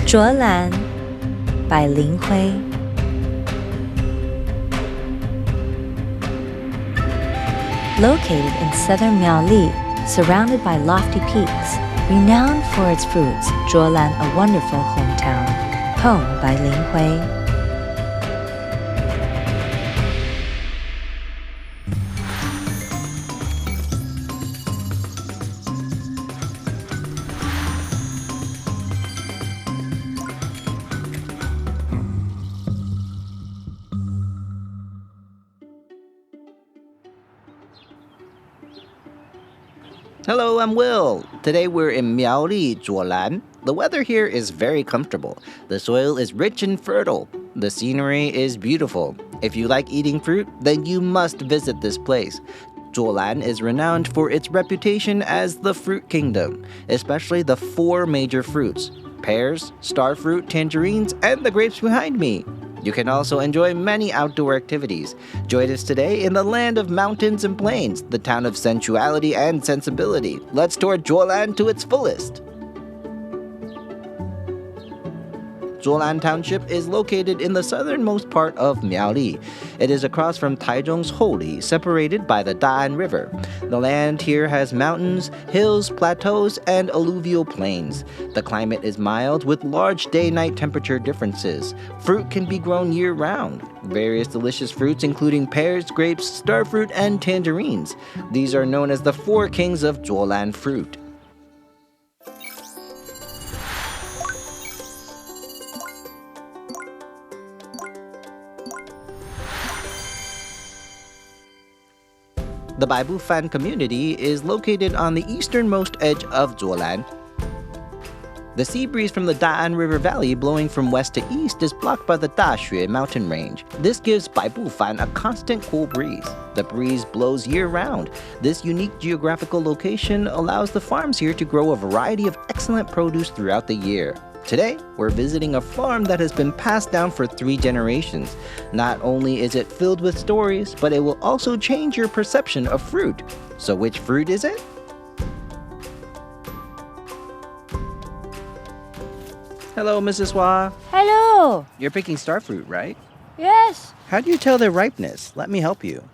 Zhuolan by Linking368Taiwan. Located in southern Miaoli, surrounded by lofty peaks, renowned for its fruits, Zhuolan a wonderful hometown. Poem by Linking368Taiwan. Hello, I'm Will. Today we're in Miaoli, Zhuolan. The weather here is very comfortable. The soil is rich and fertile. The scenery is beautiful. If you like eating fruit, then you must visit this place. Zhuolan is renowned for its reputation as the fruit kingdom, especially the 4 major fruits: pears, starfruit, tangerines, and the grapes behind me. You can also enjoy many outdoor activities. Join us today in the land of mountains and plains, the town of sensuality and sensibility. Let's tour Zhuolan to its fullest. Zhuolan Township is located in the southernmost part of Miaoli. It is across from Taichung's Houli, separated by the Da'an River. The land here has mountains, hills, plateaus, and alluvial plains. The climate is mild with large day-night temperature differences. Fruit can be grown year-round. Various delicious fruits including pears, grapes, starfruit, and tangerines. These are known as the 4 kings of Zhuolan fruit. The Baibu Fan community is located on the easternmost edge of Zhuolan. The sea breeze from the Da'an River Valley blowing from west to east is blocked by the Daxue mountain range. This gives Baibu Fan a constant cool breeze. The breeze blows year-round. This unique geographical location allows the farms here to grow a variety of excellent produce throughout the year. Today, we're visiting a farm that has been passed down for 3 generations. Not only is it filled with stories, but it will also change your perception of fruit. So which fruit is it? Hello, Mrs. Hua. Hello. You're picking starfruit, right? Yes. How do you tell their ripeness? Let me help you.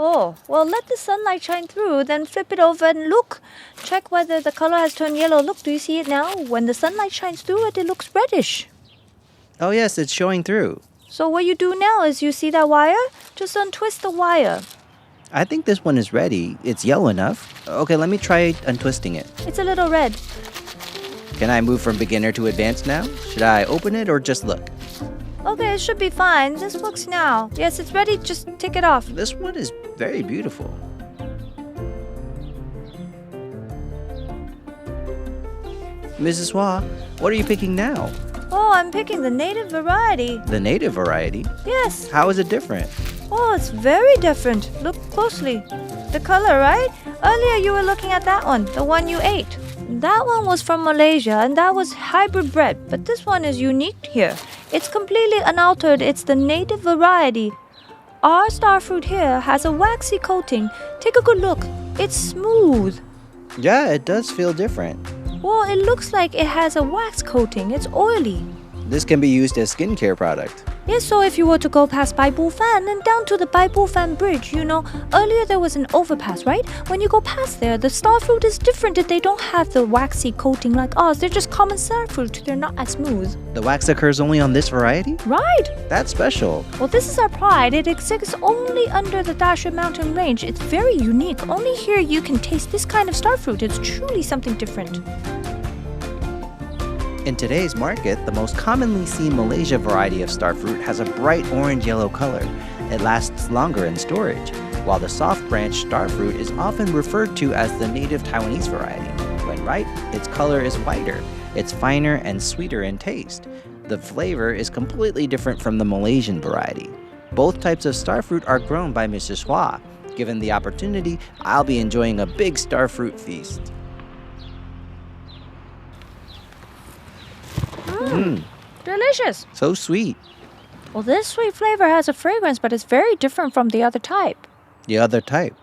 Oh, well, let the sunlight shine through, then flip it over and look. Check whether the color has turned yellow. Look, do you see it now? When the sunlight shines through it, it looks reddish. Oh yes, it's showing through. So what you do now is you see that wire? Just untwist the wire. I think this one is ready. It's yellow enough. Okay, let me try untwisting it. It's a little red. Can I move from beginner to advanced now? Should I open it or just look? Okay, it should be fine. This works now. Yes, it's ready. Just take it off. This one is very beautiful. Mrs. Hua, what are you picking now? Oh, I'm picking the native variety. The native variety? Yes. How is it different? Oh, it's very different. Look closely. The color, right? Earlier you were looking at that one, the one you ate. That one was from Malaysia and that was hybrid bred, but this one is unique here. It's completely unaltered. It's the native variety. Our starfruit here has a waxy coating. Take a good look. It's smooth. Yeah, it does feel different. Well, it looks like it has a wax coating. It's oily. This can be used as skincare product. Yes, so if you were to go past Baibu Fan and down to the Baibu Fan Bridge, earlier there was an overpass, right? When you go past there, the starfruit is different. They don't have the waxy coating like ours. They're just common starfruit. They're not as smooth. The wax occurs only on this variety? Right. That's special. Well, this is our pride. It exists only under the Daxue mountain range. It's very unique. Only here you can taste this kind of starfruit. It's truly something different. In today's market, the most commonly seen Malaysia variety of starfruit has a bright orange-yellow color. It lasts longer in storage, while the soft branch starfruit is often referred to as the native Taiwanese variety. When ripe, its color is whiter. It's finer and sweeter in taste. The flavor is completely different from the Malaysian variety. Both types of starfruit are grown by Mrs. Hua. Given the opportunity, I'll be enjoying a big starfruit feast. Delicious. So sweet. Well, this sweet flavor has a fragrance, but it's very different from the other type. The other type.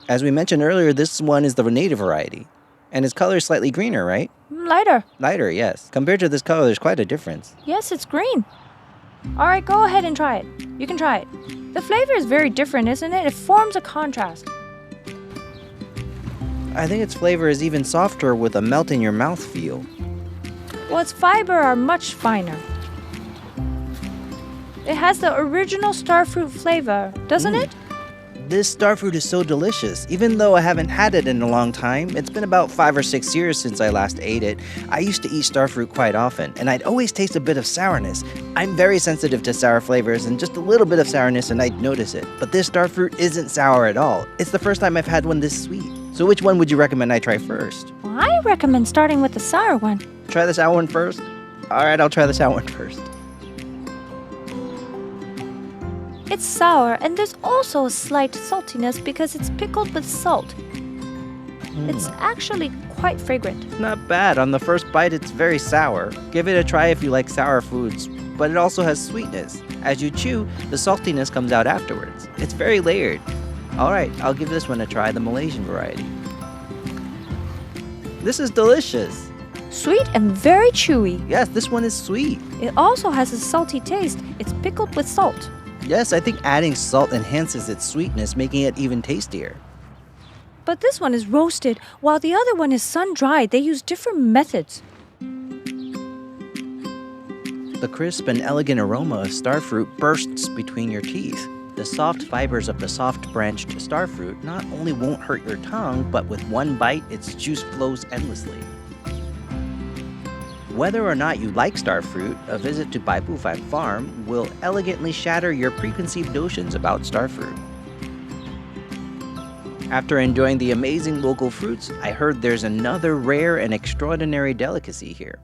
As we mentioned earlier, this one is the native variety. And its color is slightly greener, right? Lighter. Lighter, yes. Compared to this color, there's quite a difference. Yes, it's green. Alright, go ahead and try it. You can try it. The flavor is very different, isn't it? It forms a contrast. I think its flavor is even softer with a melt-in-your-mouth feel. Well, its fiber are much finer. It has the original starfruit flavor, doesn't it? This starfruit is so delicious. Even though I haven't had it in a long time, it's been about 5 or 6 years since I last ate it. I used to eat starfruit quite often, and I'd always taste a bit of sourness. I'm very sensitive to sour flavors, and just a little bit of sourness and I'd notice it. But this starfruit isn't sour at all. It's the first time I've had one this sweet. So which one would you recommend I try first? Well, I recommend starting with the sour one. Try the sour one first? Alright, I'll try the sour one first. It's sour, and there's also a slight saltiness because it's pickled with salt. It's actually quite fragrant. Not bad. On the first bite, it's very sour. Give it a try if you like sour foods, but it also has sweetness. As you chew, the saltiness comes out afterwards. It's very layered. Alright, I'll give this one a try, the Malaysian variety. This is delicious. Sweet and very chewy. Yes, this one is sweet. It also has a salty taste. It's pickled with salt. Yes, I think adding salt enhances its sweetness, making it even tastier. But this one is roasted, while the other one is sun-dried. They use different methods. The crisp and elegant aroma of starfruit bursts between your teeth. The soft fibers of the soft-branched starfruit not only won't hurt your tongue, but with one bite, its juice flows endlessly. Whether or not you like starfruit, a visit to Baibufan Farm will elegantly shatter your preconceived notions about starfruit. After enjoying the amazing local fruits, I heard there's another rare and extraordinary delicacy here.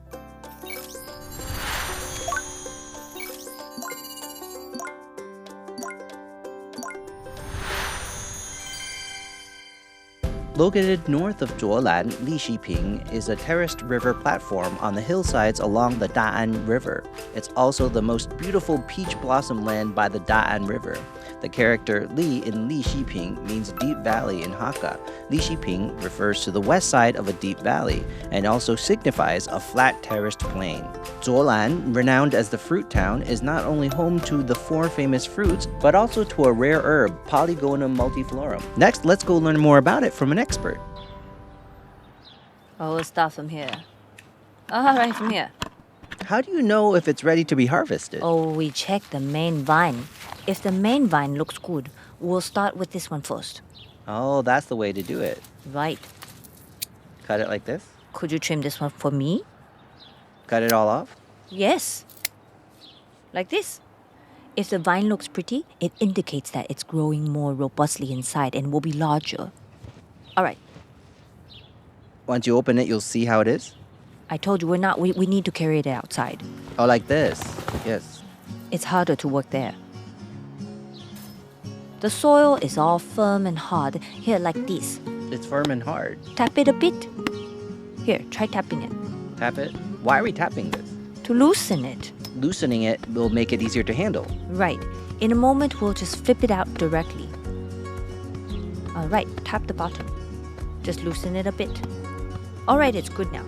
Located north of Zhuolan, Lixiping is a terraced river platform on the hillsides along the Da'an River. It's also the most beautiful peach blossom land by the Da'an River. The character Li in Lixiping means deep valley in Hakka. Lixiping refers to the west side of a deep valley and also signifies a flat terraced plain. Zhuolan, renowned as the fruit town, is not only home to the 4 famous fruits, but also to a rare herb, Polygonum multiflorum. Next, let's go learn more about it from an expert. Oh, we'll start from here. All right, from here. How do you know if it's ready to be harvested? Oh, we check the main vine. If the main vine looks good, we'll start with this one first. Oh, that's the way to do it. Right. Cut it like this? Could you trim this one for me? Cut it all off? Yes. Like this. If the vine looks pretty, it indicates that it's growing more robustly inside and will be larger. All right. Once you open it, you'll see how it is? I told you we need to carry it outside. Oh, like this. Yes. It's harder to work there. The soil is all firm and hard. Here, like this. It's firm and hard. Tap it a bit. Here, try tapping it. Tap it? Why are we tapping this? To loosen it. Loosening it will make it easier to handle. Right. In a moment, we'll just flip it out directly. All right, tap the bottom. Just loosen it a bit. All right, it's good now.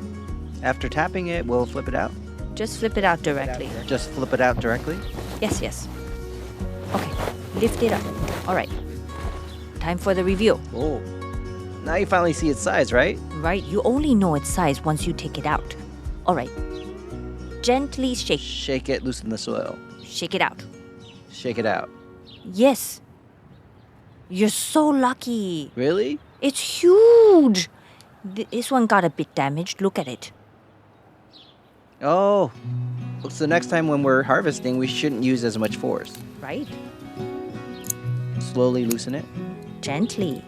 After tapping it, we'll flip it out? Just flip it out directly. Just flip it out directly? Yes, yes. Okay, lift it up. All right. Time for the review. Oh. Now you finally see its size, right? Right, you only know its size once you take it out. All right. Gently shake. Shake it, loosen the soil. Shake it out. Shake it out. Yes. You're so lucky. Really? It's huge. This one got a bit damaged. Look at it. Oh. So next time when we're harvesting, we shouldn't use as much force. Right? Slowly loosen it. Gently.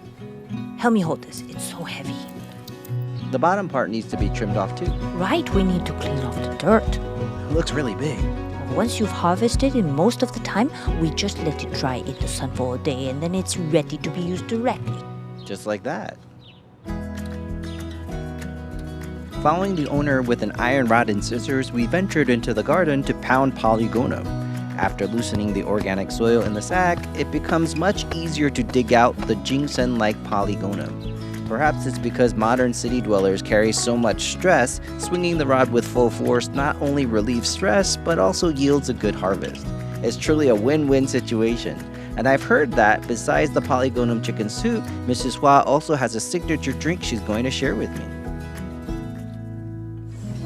Help me hold this. It's so heavy. The bottom part needs to be trimmed off too. Right, we need to clean off the dirt. It looks really big. Once you've harvested it, most of the time, we just let it dry in the sun for a day and then it's ready to be used directly. Just like that. Following the owner with an iron rod and scissors, we ventured into the garden to pound Polygonum. After loosening the organic soil in the sack, it becomes much easier to dig out the ginseng-like Polygonum. Perhaps it's because modern city dwellers carry so much stress, swinging the rod with full force not only relieves stress, but also yields a good harvest. It's truly a win-win situation. And I've heard that, besides the polygonum chicken soup, Mrs. Hua also has a signature drink she's going to share with me.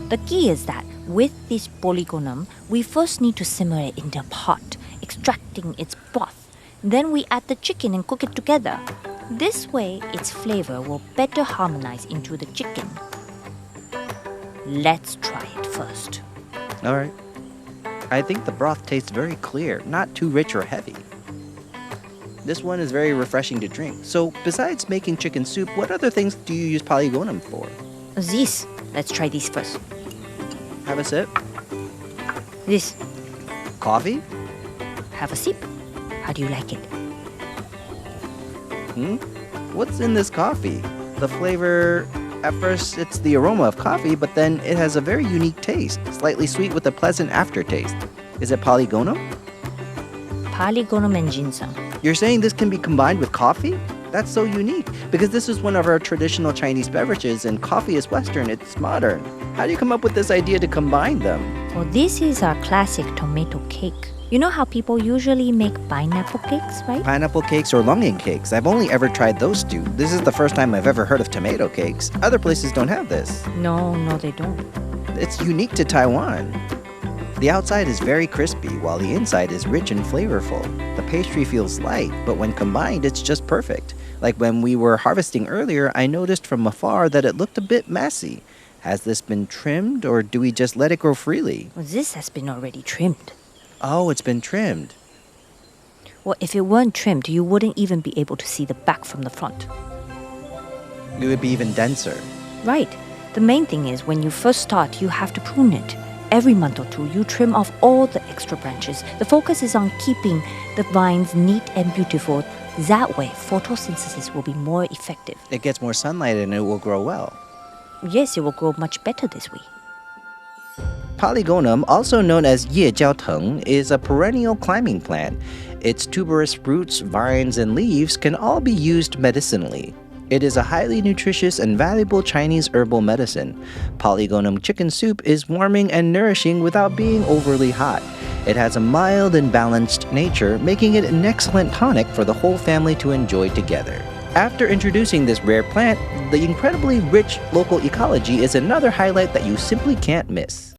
The key is that with this polygonum, we first need to simmer it in the pot, extracting its broth. Then we add the chicken and cook it together. This way, its flavor will better harmonize into the chicken. Let's try it first. All right. I think the broth tastes very clear, not too rich or heavy. This one is very refreshing to drink. So, besides making chicken soup, what other things do you use polygonum for? This. Let's try this first. Have a sip. This. Coffee? Have a sip. How do you like it? What's in this coffee? The flavor, at first it's the aroma of coffee, but then it has a very unique taste, slightly sweet with a pleasant aftertaste. Is it polygonum? Polygonum and ginseng. You're saying this can be combined with coffee? That's so unique, because this is one of our traditional Chinese beverages and coffee is Western, it's modern. How do you come up with this idea to combine them? Well, this is our classic tomato cake. You know how people usually make pineapple cakes, right? Pineapple cakes or longing cakes. I've only ever tried those two. This is the first time I've ever heard of tomato cakes. Other places don't have this. No, they don't. It's unique to Taiwan. The outside is very crispy, while the inside is rich and flavorful. The pastry feels light, but when combined, it's just perfect. Like when we were harvesting earlier, I noticed from afar that it looked a bit messy. Has this been trimmed, or do we just let it grow freely? Well, this has been already trimmed. Oh, it's been trimmed. Well, if it weren't trimmed, you wouldn't even be able to see the back from the front. It would be even denser. Right. The main thing is when you first start, you have to prune it. Every month or two, you trim off all the extra branches. The focus is on keeping the vines neat and beautiful. That way, photosynthesis will be more effective. It gets more sunlight and it will grow well. Yes, it will grow much better this way. Polygonum, also known as Teng, is a perennial climbing plant. Its tuberous roots, vines, and leaves can all be used medicinally. It is a highly nutritious and valuable Chinese herbal medicine. Polygonum chicken soup is warming and nourishing without being overly hot. It has a mild and balanced nature, making it an excellent tonic for the whole family to enjoy together. After introducing this rare plant, the incredibly rich local ecology is another highlight that you simply can't miss.